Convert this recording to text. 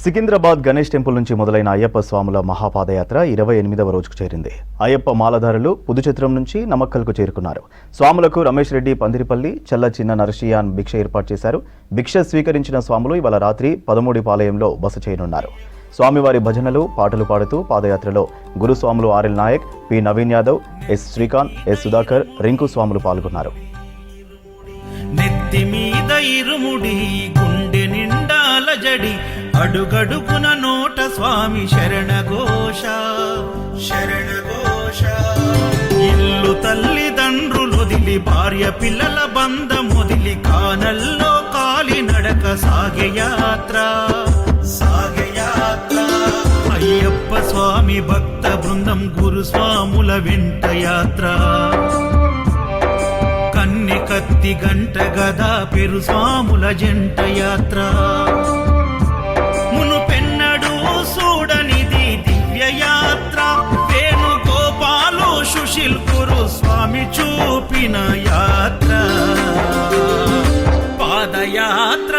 Secunderabad Ganesh temple నుంచి మొదలైన అయ్యప్ప స్వాముల మహాపాదయాత్ర 28వ రోజుకు చేరింది. అయ్యప్ప మాలధారులు పుదుచిత్రం నుంచి నమక్కల్కు చేరుకున్నారు. స్వాములకు రమేష్ రెడ్డి పందిరిపల్లి, చల్ల చిన్న నరసియాన్ భిక్ష ఏర్పాటు చేశారు. భిక్ష స్వీకరించిన స్వాములు ఇవాళ రాత్రి 13 పాలయంలో బస చేయనున్నారు. స్వామివారి భజనలు, పాటలు పాడుతూ పాదయాత్రలో గురుస్వాములు RL Nayak, P Naveen Yadav, S Srikanth, S Sudhakar, Rinku స్వాములు పాల్గొన్నారు. నెత్తి మీద ఇరుముడి, గుండె నిండాల జడి, అడుగడుగున నోట స్వామి శరణఘోష శరణఘోష. ఇల్లు తల్లిదండ్రులొదిలి, భార్య పిల్లల బంధమొదిలి, కానల్లో కాలి నడక సాగే యాత్ర సాగే యాత్ర. అయ్యప్ప స్వామి భక్త బృందం గురుస్వాముల వెంట యాత్ర. కన్నె కత్తి గంట గదా పెరు స్వాముల జంట యాత్ర. మునుపెన్నడూ చూడనిది దివ్య యాత్ర. వేణుగోపాలు సుశీల్ గురు స్వామి చూపిన యాత్ర పాదయాత్ర.